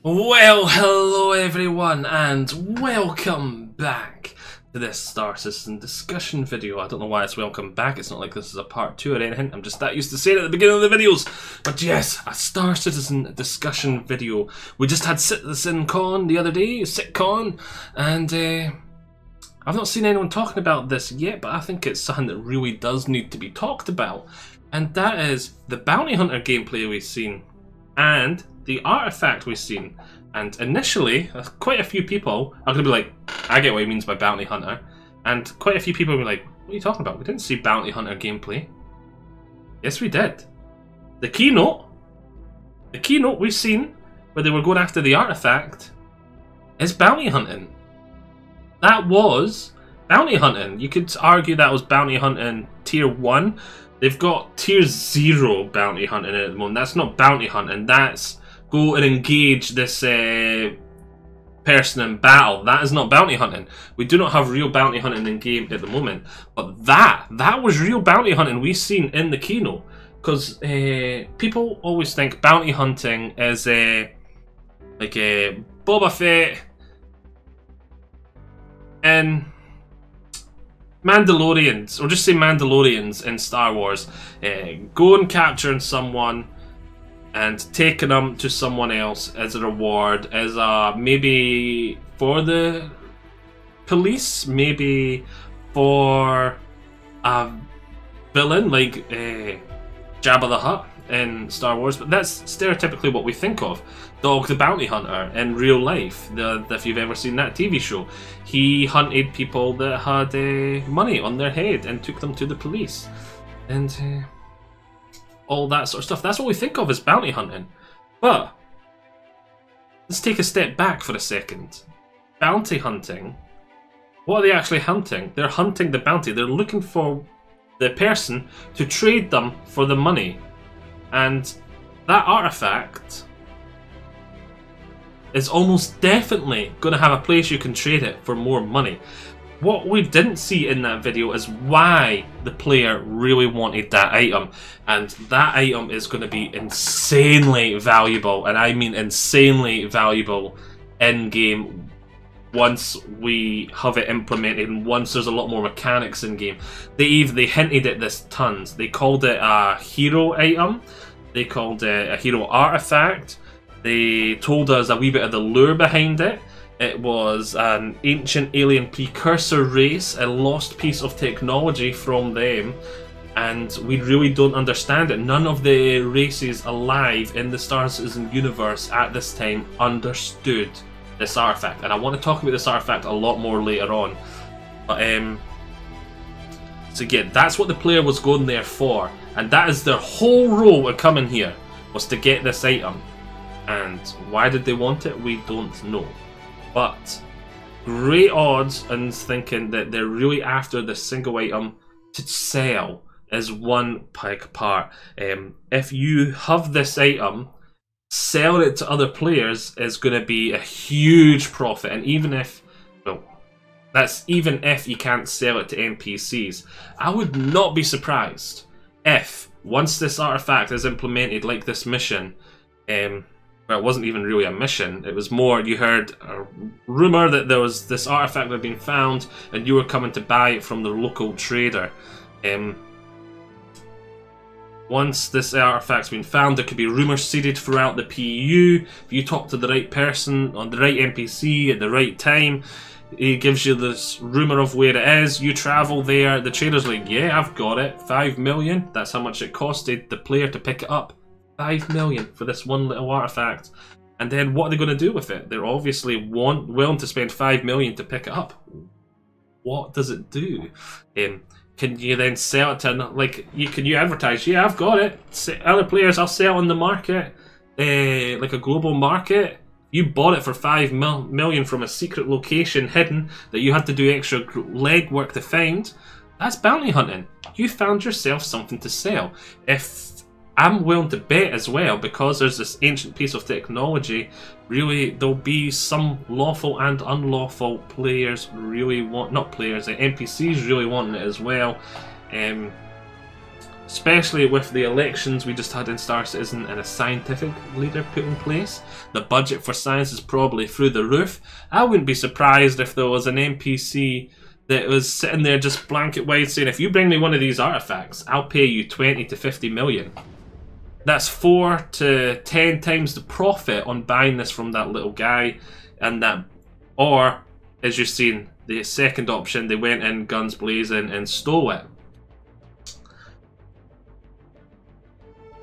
Well, hello everyone, and welcome back to this Star Citizen discussion video. I don't know why it's welcome back, it's not like this is a part 2 or anything, I'm just that used to saying it at the beginning of the videos. But yes, a Star Citizen discussion video. We just had CitizenCon the other day, SitCon, and I've not seen anyone talking about this yet, but I think it's something that really does need to be talked about. And that is the Bounty Hunter gameplay we've seen, and the artifact we've seen. And initially, quite a few people are going to be like, I get what he means by Bounty Hunter. And quite a few people will be like, what are you talking about? We didn't see Bounty Hunter gameplay. Yes, we did. The keynote we've seen, where they were going after the artifact, is bounty hunting. That was bounty hunting. You could argue that was bounty hunting tier 1. They've got tier 0 bounty hunting at the moment. That's not bounty hunting, that's go and engage this person in battle. That is not bounty hunting. We do not have real bounty hunting in game at the moment. But that was real bounty hunting we've seen in the keynote. Because people always think bounty hunting is like a Boba Fett and Mandalorians, or just say Mandalorians in Star Wars, go and capturing someone and taking them to someone else as a reward, as a maybe for the police, maybe for a villain like Jabba the Hutt in Star Wars. But that's stereotypically what we think of Dog the Bounty Hunter in real life. If you've ever seen that TV show, he hunted people that had money on their head and took them to the police, and all that sort of stuff. That's what we think of as bounty hunting. But let's take a step back for a second. Bounty hunting, what are they actually hunting? They're hunting the bounty. They're looking for the person to trade them for the money. And that artifact is almost definitely going to have a place you can trade it for more money. What we didn't see in that video is why the player really wanted that item, and that item is going to be insanely valuable, and I mean insanely valuable in-game once we have it implemented and once there's a lot more mechanics in-game. They hinted at this tons. They called it a hero item, they called it a hero artifact, they told us a wee bit of the lure behind it. It was an ancient alien precursor race, a lost piece of technology from them, and we really don't understand it. None of the races alive in the Star Citizen universe at this time understood this artifact, and I want to talk about this artifact a lot more later on. But so again, that's what the player was going there for, and that is their whole role of coming here, was to get this item. And why did they want it? We don't know. But great odds in thinking that they're really after this single item to sell as one big part. If you have this item, selling it to other players is going to be a huge profit. And even if, well, that's even if you can't sell it to NPCs. I would not be surprised if once this artifact is implemented, like this mission, well, it wasn't even really a mission, it was more, you heard a rumour that there was this artifact that had been found and you were coming to buy it from the local trader. Once this artifact's been found, there could be rumours seeded throughout the PU. If you talk to the right person, on the right NPC at the right time, he gives you this rumour of where it is, you travel there, the trader's like, yeah, I've got it, 5 million, that's how much it costed the player to pick it up. 5 million for this one little artifact. And then what are they going to do with it? They're obviously willing to spend 5 million to pick it up. What does it do? Can you then sell it to, like, can you advertise, yeah, I've got it, other players, I'll sell on the market, like a global market. You bought it for 5 million from a secret location hidden that you had to do extra legwork to find. That's bounty hunting. You found yourself something to sell. If I'm willing to bet as well, because there's this ancient piece of technology, really there'll be some lawful and unlawful players really want, not players, NPCs really wanting it as well. especially with the elections we just had in Star Citizen and a scientific leader put in place. The budget for science is probably through the roof. I wouldn't be surprised if there was an NPC that was sitting there just blanket wide saying, if you bring me one of these artifacts, I'll pay you 20 to 50 million. That's 4 to 10 times the profit on buying this from that little guy. And that, or as you've seen, the second option, they went in guns blazing and stole it.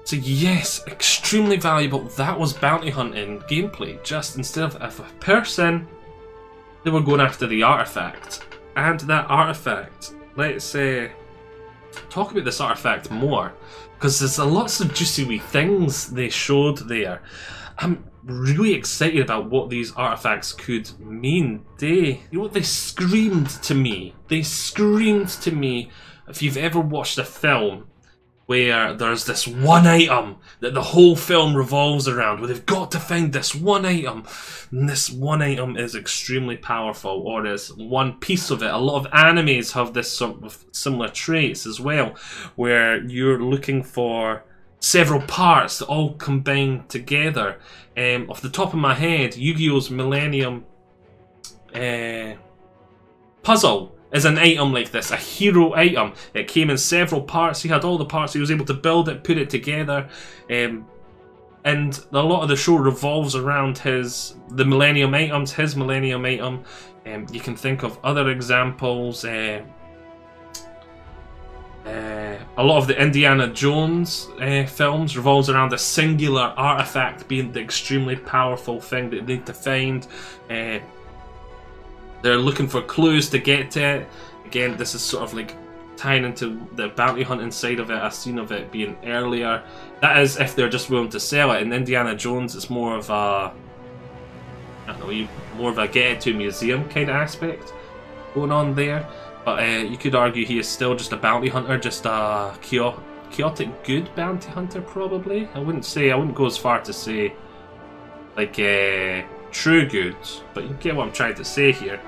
So yes, extremely valuable. That was bounty hunting gameplay. Just instead of a person, they were going after the artifact. And that artifact, let's talk about this artifact more, because there's lots of juicy wee things they showed there. I'm really excited about what these artifacts could mean. You know what, they screamed to me. They screamed to me. If you've ever watched a film where there's this one item that the whole film revolves around, where they've got to find this one item, and this one item is extremely powerful, or is one piece of it. A lot of animes have this sort of similar traits as well, where you're looking for several parts that all combine together. Off the top of my head, Yu-Gi-Oh's Millennium puzzle is an item like this, a hero item. It came in several parts. He had all the parts. He was able to build it, put it together, and a lot of the show revolves around the Millennium items, his Millennium item. You can think of other examples. A lot of the Indiana Jones films revolves around a singular artifact being the extremely powerful thing that they need to find. They're looking for clues to get to it. Again, this is sort of like tying into the bounty hunting side of it, a scene of it being earlier. That is if they're just willing to sell it. In Indiana Jones, it's more of a, I don't know, more of a get it to museum kind of aspect going on there. But you could argue he is still just a bounty hunter, just a chaotic good bounty hunter, probably. I wouldn't go as far to say like true good, but you get what I'm trying to say here.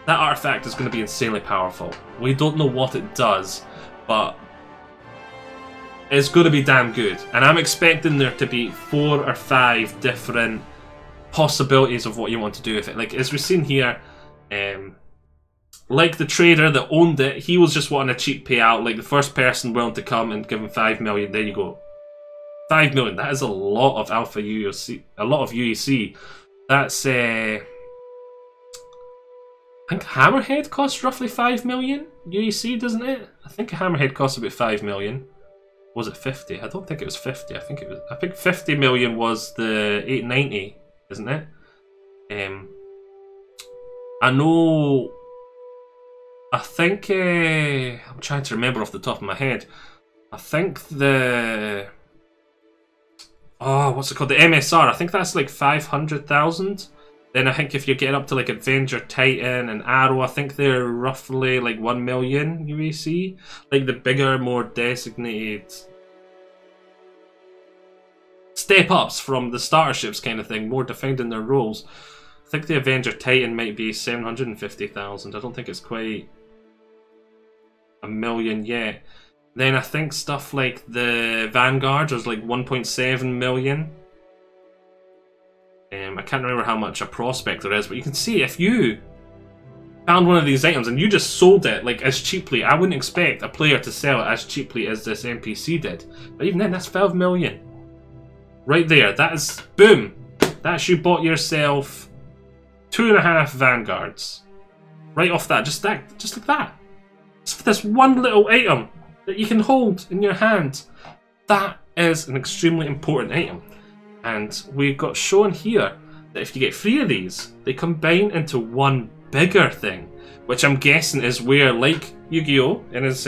That artifact is going to be insanely powerful. We don't know what it does, but it's going to be damn good. And I'm expecting there to be 4 or 5 different possibilities of what you want to do with it. Like, as we've seen here, like the trader that owned it, he was just wanting a cheap payout. Like the first person willing to come and give him 5 million, there you go. 5 million, that is a lot of alpha UEC, a lot of UEC. That's I think Hammerhead costs roughly 5 million UEC, doesn't it? I think a Hammerhead costs about 5 million. Was it 50? I don't think it was 50. I think 50 million was the 890, isn't it? I think I'm trying to remember off the top of my head. I think what's it called? The MSR. I think that's like 500,000. Then I think if you get up to like Avenger, Titan, and Arrow, I think they're roughly like 1 million UEC. Like the bigger, more designated step ups from the starter ships kind of thing, more defined in their roles. I think the Avenger Titan might be 750,000. I don't think it's quite 1 million yet. Then I think stuff like the Vanguard was like 1.7 million. I can't remember how much a Prospector is, but you can see if you found one of these items and you just sold it like as cheaply, I wouldn't expect a player to sell it as cheaply as this NPC did. But even then, that's 12 million. Right there, that is, boom. That's you bought yourself 2.5 Vanguards. Right off that, just like that. Just for this one little item that you can hold in your hand. That is an extremely important item. And we've got shown here that if you get 3 of these, they combine into one bigger thing, which I'm guessing is where, like Yu-Gi-Oh! In his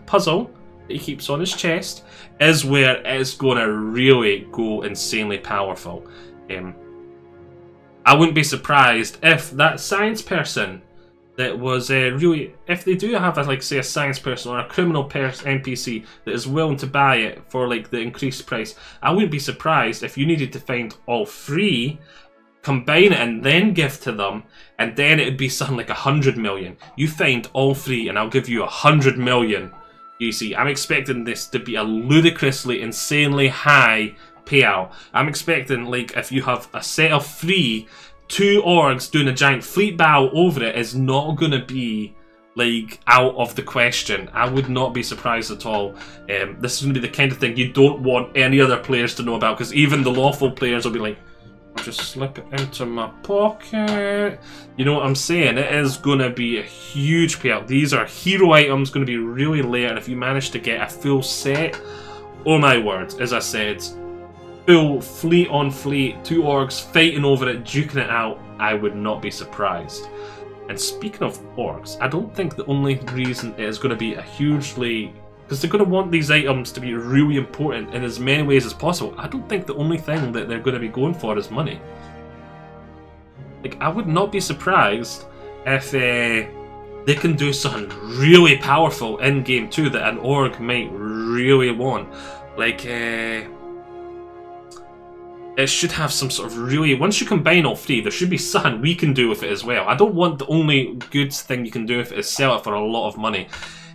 puzzle that he keeps on his chest, is where it's going to really go insanely powerful. I wouldn't be surprised if that science person that was really, if they do have like say a science person or a criminal NPC that is willing to buy it for like the increased price, I wouldn't be surprised if you needed to find all 3 combine it and then give to them, and then it'd be something like 100 million. You find all 3 and I'll give you 100 million. You see, I'm expecting this to be a ludicrously, insanely high payout. I'm expecting, like, if you have a set of 3, 2 orgs doing a giant fleet battle over it is not going to be, like, out of the question. I would not be surprised at all. This is going to be the kind of thing you don't want any other players to know about, because even the lawful players will be like, just slip it into my pocket. You know what I'm saying? It is going to be a huge payout. These are hero items, going to be really rare, and if you manage to get a full set, oh my word, as I said, full fleet on fleet, 2 orgs fighting over it, duking it out, I would not be surprised. And speaking of orgs, I don't think the only reason it is going to be a hugely... because they're going to want these items to be really important in as many ways as possible. I don't think the only thing that they're going to be going for is money. Like, I would not be surprised if they can do something really powerful in Game 2 that an org might really want. Like, it should have some sort of really... once you combine all 3, there should be something we can do with it as well. I don't want the only good thing you can do with it is sell it for a lot of money.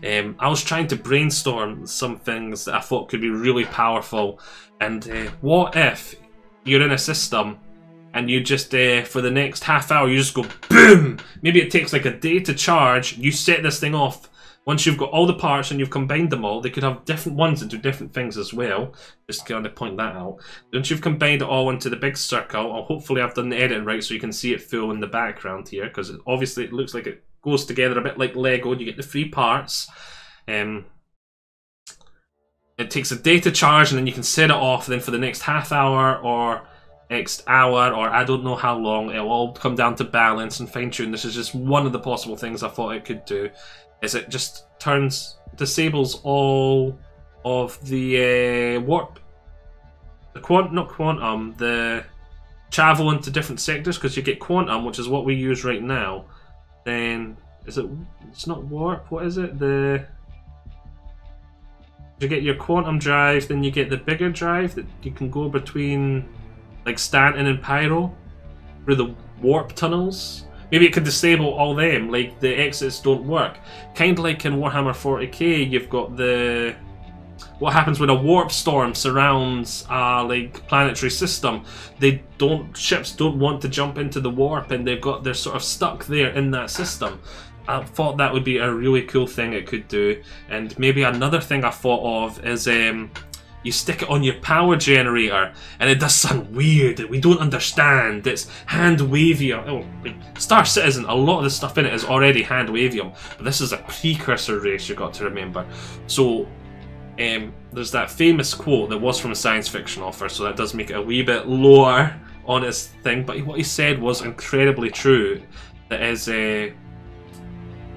I was trying to brainstorm some things that I thought could be really powerful. And what if you're in a system and you just, for the next half hour, you just go BOOM! Maybe it takes like a day to charge. You set this thing off. Once you've got all the parts and you've combined them all, they could have different ones that do different things as well. Just kind of point that out. Once you've combined it all into the big circle, or hopefully I've done the editing right so you can see it full in the background here, because obviously it looks like it goes together a bit like Lego. You get the 3 parts. It takes a day to charge, and then you can set it off. Then for the next half hour or next hour, or I don't know how long, it'll all come down to balance and fine tune. This is just one of the possible things I thought it could do. Is it just disables all of the warp, the travel into different sectors, because you get quantum, which is what we use right now. Then it's not warp, what is it? You get your quantum drive, then you get the bigger drive that you can go between, like Stanton and Pyro, through the warp tunnels. Maybe it could disable all them, like the exits don't work. Kind of like in Warhammer 40k, you've got the... what happens when a warp storm surrounds a like planetary system? Ships don't want to jump into the warp, and they're sort of stuck there in that system. I thought that would be a really cool thing it could do. And maybe another thing I thought of is you stick it on your power generator and it does something weird that we don't understand. It's hand-wavium. Oh, like Star Citizen, a lot of the stuff in it is already hand-wavium, but this is a precursor race you got to remember. So there's that famous quote that was from a science fiction author, so that does make it a wee bit lower on his thing, but what he said was incredibly true. That is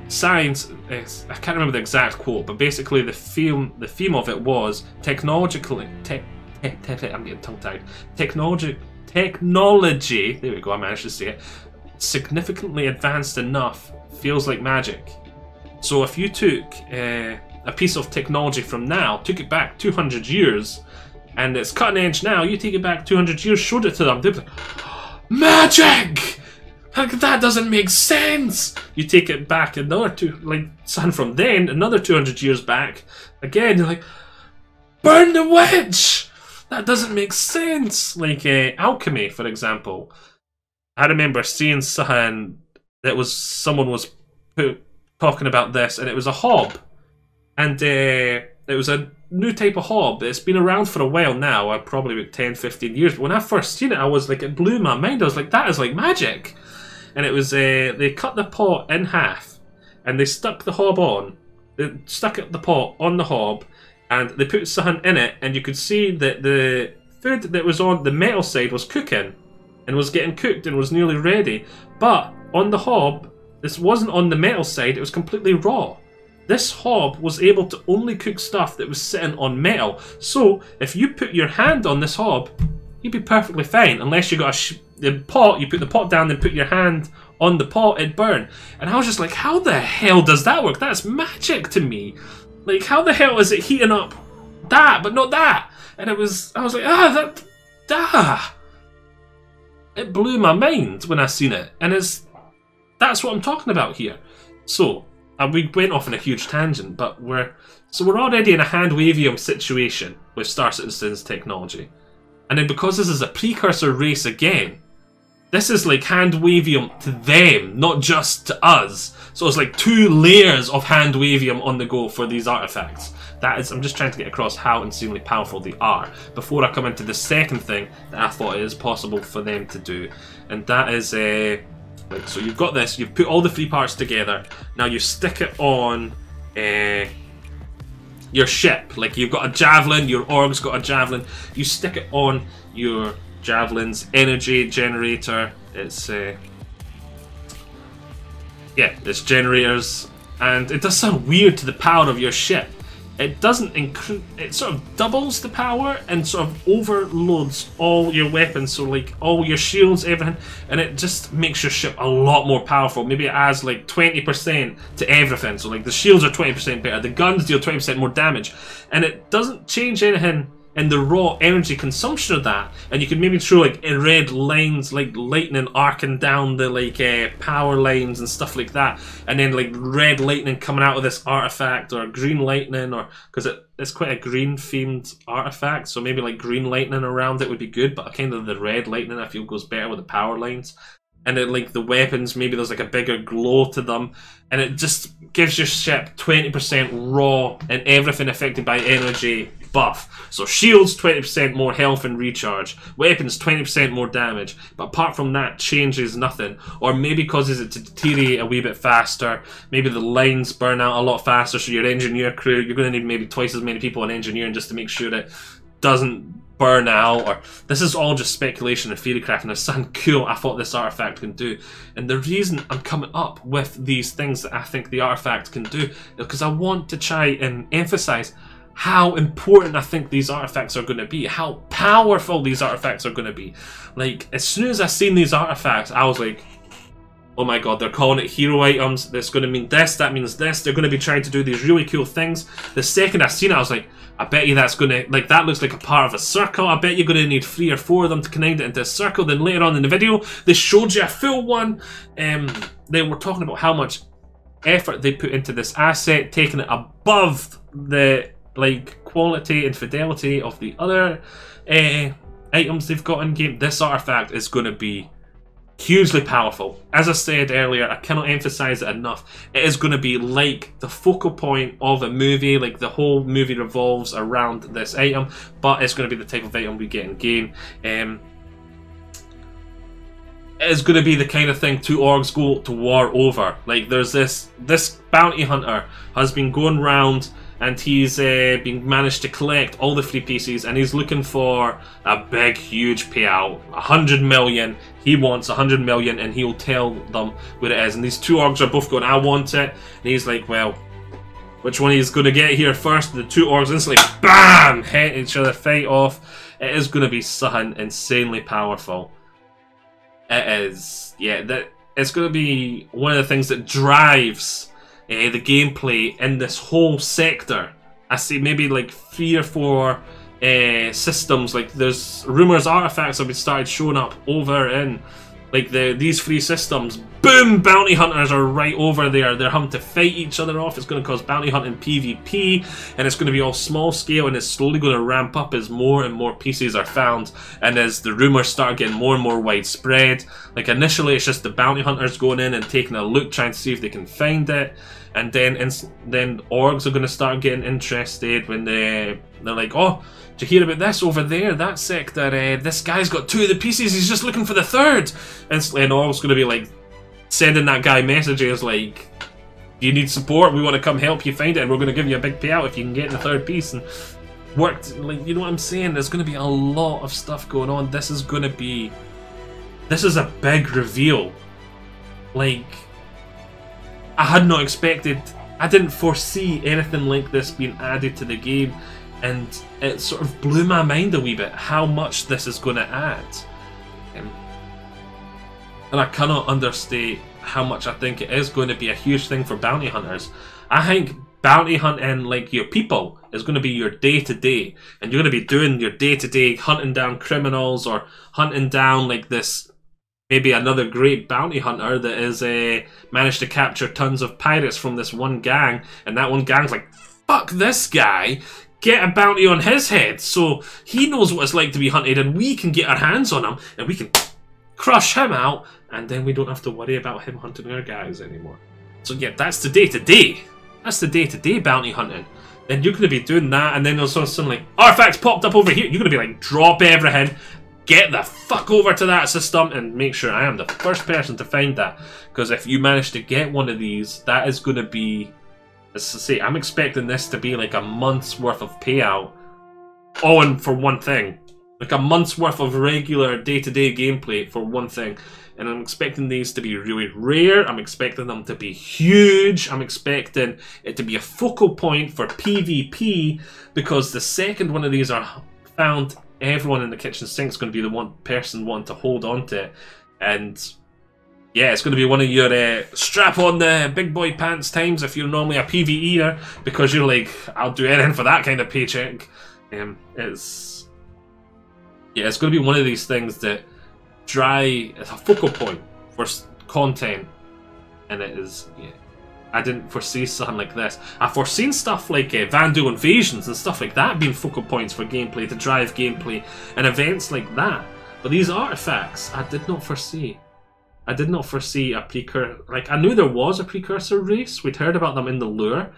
science, I can't remember the exact quote, but basically the theme of it was technologically, I'm getting tongue-tied. Technology, there we go, I managed to say it, significantly advanced enough feels like magic. So if you took a piece of technology from now, took it back 200 years, and it's cutting edge now, you take it back 200 years, showed it to them, they'd be like, magic! That doesn't make sense! You take it back another something from then, another 200 years back, again, you're like, burn the witch! That doesn't make sense! Like alchemy, for example. I remember seeing something that was, someone was talking about this, and it was a hob. And it was a new type of hob. It's been around for a while now, probably about 10, 15 years. But when I first seen it, I was like, it blew my mind. I was like, that is like magic. And it was, they cut the pot in half, and they stuck the hob on. They stuck the pot on the hob, and they put something in it, and you could see that the food that was on the metal side was cooking, and was getting cooked, and was nearly ready. But on the hob, this wasn't on the metal side, it was completely raw. This hob was able to only cook stuff that was sitting on metal. So, if you put your hand on this hob, you'd be perfectly fine. Unless you got the pot, you put the pot down and put your hand on the pot, it'd burn. And I was just like, how the hell does that work? That's magic to me. Like, how the hell is it heating up that, but not that? And I was like, it blew my mind when I seen it, and that's what I'm talking about here. So we went off on a huge tangent, but we're already in a hand-wavium situation with Star Citizen's technology, and then because this is a precursor race again, this is like hand-wavium to them, not just to us. So it's like 2 layers of hand-wavium on the go for these artifacts. I'm just trying to get across how insanely powerful they are before I come into the second thing that I thought it is possible for them to do, and that is like, so you've got this, you've put all the 3 parts together, now you stick it on your ship. Like, you've got a javelin, your org's got a javelin, you stick it on your javelin's energy generator. It's yeah, it's generators, and it does sound weird to the power of your ship. It doesn't it sort of doubles the power and sort of overloads all your weapons, so like all your shields, everything, and it just makes your ship a lot more powerful. Maybe it adds like 20% to everything, so like the shields are 20% better, the guns deal 20% more damage, and it doesn't change anything in the raw energy consumption of that. And you can maybe throw like red lines, like lightning arcing down the like power lines and stuff like that, and then like red lightning coming out of this artifact, or green lightning, or because it's quite a green themed artifact, so maybe like green lightning around it would be good, but kind of the red lightning I feel goes better with the power lines. And then like the weapons, maybe there's like a bigger glow to them, and it just gives your ship 20% raw and everything affected by energy buff. So shields 20% more health and recharge, weapons 20% more damage, but apart from that changes nothing, or maybe causes it to deteriorate a wee bit faster. Maybe the lines burn out a lot faster, so your engineer crew, you're going to need maybe twice as many people in engineering just to make sure it doesn't burn out. Or this is all just speculation and theory crafting. There's something cool I thought this artifact can do, and the reason I'm coming up with these things that I think the artifact can do is because I want to try and emphasize how important I think these artifacts are going to be, how powerful these artifacts are going to be. Like, as soon as I seen these artifacts, I was like, oh my god, they're calling it hero items, that's going to mean this, that means this, they're going to be trying to do these really cool things. The second I seen it, I was like, I bet you that's going to, like, that looks like a part of a circle, I bet you're going to need 3 or 4 of them to connect it into a circle. Then later on in the video, they showed you a full one. They were talking about how much effort they put into this asset, taking it above the like quality and fidelity of the other items they've got in game. This artifact is going to be hugely powerful. As I said earlier, I cannot emphasize it enough. It is going to be like the focal point of a movie, like the whole movie revolves around this item, but it's going to be the type of item we get in game. It is going to be the kind of thing 2 orgs go to war over. Like, there's this bounty hunter has been going around, and he's been managed to collect all the free pieces, and he's looking for a big, huge payout, 100 million. He wants 100 million, and he'll tell them what it is. And these 2 orgs are both going, I want it. And he's like, well, which one he's going to get here first? The 2 orgs instantly, BAM! Hit each other, fight off. It is going to be something insanely powerful. It is, yeah, it's going to be one of the things that drives the gameplay in this whole sector. I see maybe like 3 or 4 systems. Like, there's rumors artifacts have been started showing up over in like these 3 systems. Boom! Bounty hunters are right over there. They're having to fight each other off. It's going to cause bounty hunting PvP, and it's going to be all small scale, and it's slowly going to ramp up as more and more pieces are found, and as the rumors start getting more and more widespread. Like, initially it's just the bounty hunters going in and taking a look, trying to see if they can find it, and then orgs are going to start getting interested when they're like, oh, did you hear about this over there, that sector? This guy's got 2 of the pieces, he's just looking for the 3rd. And orgs going to be like sending that guy messages like, do you need support? We want to come help you find it, and we're going to give you a big payout if you can get the 3rd piece. And worked, like, you know what I'm saying? There's going to be a lot of stuff going on. This is a big reveal. Like, I had not expected, I didn't foresee anything like this being added to the game, and it sort of blew my mind a wee bit how much this is going to add. And I cannot understate how much I think it is going to be a huge thing for bounty hunters. I think bounty hunting, like your people, is going to be your day-to-day, and you're going to be doing your day-to-day hunting down criminals, or hunting down like this maybe another great bounty hunter that is managed to capture tons of pirates from this one gang, and that one gang's like, fuck this guy, get a bounty on his head so he knows what it's like to be hunted, and we can get our hands on him and we can crush him out, and then we don't have to worry about him hunting our guys anymore. So yeah, that's the day-to-day. That's the day-to-day bounty hunting. Then you're going to be doing that, and then all of a sudden, like, artifacts popped up over here. You're going to be like, drop everything, get the fuck over to that system, and make sure I am the first person to find that. Because if you manage to get one of these, that is going to be, as I say, I'm expecting this to be like a month's worth of payout. All in for one thing. Like a month's worth of regular day-to-day gameplay for one thing. And I'm expecting these to be really rare. I'm expecting them to be huge. I'm expecting it to be a focal point for PvP, because the second one of these are found, everyone in the kitchen sink is going to be the one person wanting to hold on to it. And yeah, it's going to be one of your strap on the big boy pants times if you're normally a PvEer, because you're like, I'll do anything for that kind of paycheck. It's going to be one of these things that it's a focal point for content, and it is, yeah. I didn't foresee something like this. I've foreseen stuff like Vandal invasions and stuff like that being focal points for gameplay, to drive gameplay, and events like that. But these artifacts, I did not foresee. I did not foresee a precursor. Like, I knew there was a precursor race. We'd heard about them in the lore,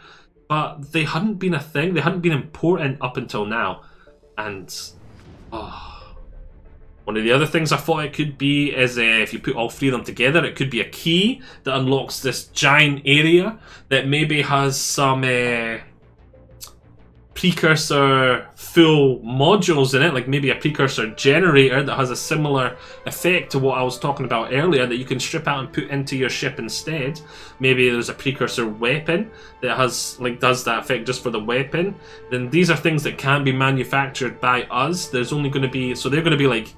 but they hadn't been a thing. They hadn't been important up until now. And, oh. One of the other things I thought it could be is if you put all three of them together, it could be a key that unlocks this giant area that maybe has some precursor full modules in it, like maybe a precursor generator that has a similar effect to what I was talking about earlier, that you can strip out and put into your ship instead. Maybe there's a precursor weapon that has, like, does that effect just for the weapon. Then these are things that can be manufactured by us. There's only going to be, so they're going to be like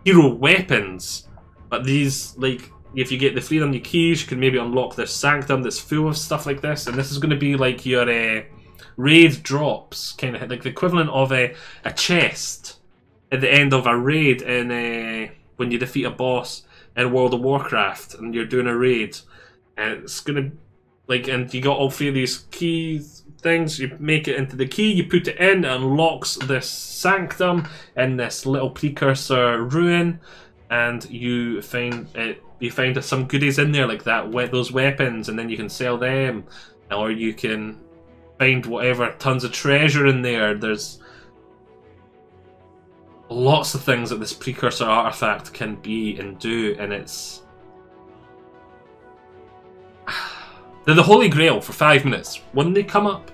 hero weapons, but these, like, if you get the freedom new keys, you can maybe unlock this sanctum that's full of stuff like this, and this is going to be like your raid drops, kind of like the equivalent of a chest at the end of a raid in when you defeat a boss in World of Warcraft and you're doing a raid, and it's going to, like, and you got all three of these keys things, you make it into the key, you put it in, it unlocks this sanctum in this little precursor ruin, and you find some goodies in there like that, those weapons, and then you can sell them, or you can find whatever, tons of treasure in there. There's lots of things that this precursor artifact can be and do, and it's they're the Holy Grail for 5 minutes. When they come up,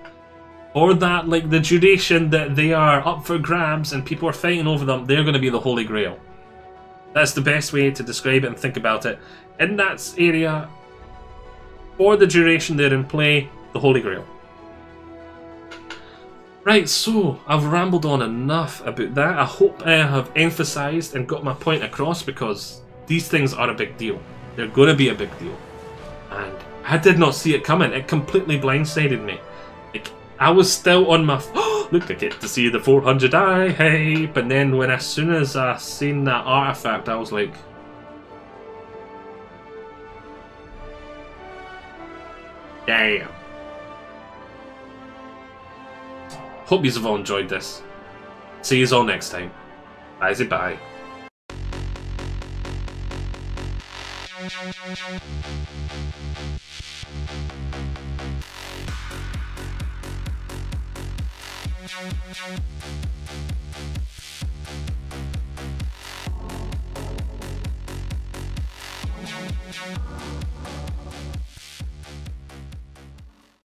or that, like, the duration that they are up for grabs and people are fighting over them, they're going to be the Holy Grail. That's the best way to describe it and think about it. In that area, for the duration they're in play, the Holy Grail. Right, so I've rambled on enough about that. I hope I have emphasised and got my point across, because these things are a big deal. They're going to be a big deal. And I did not see it coming. It completely blindsided me. Like, I was still on my... look, I get to see the 400i, hey! But then as soon as I seen that artifact, I was like... damn. Hope you have all enjoyed this. See you all next time. Bye. Bye.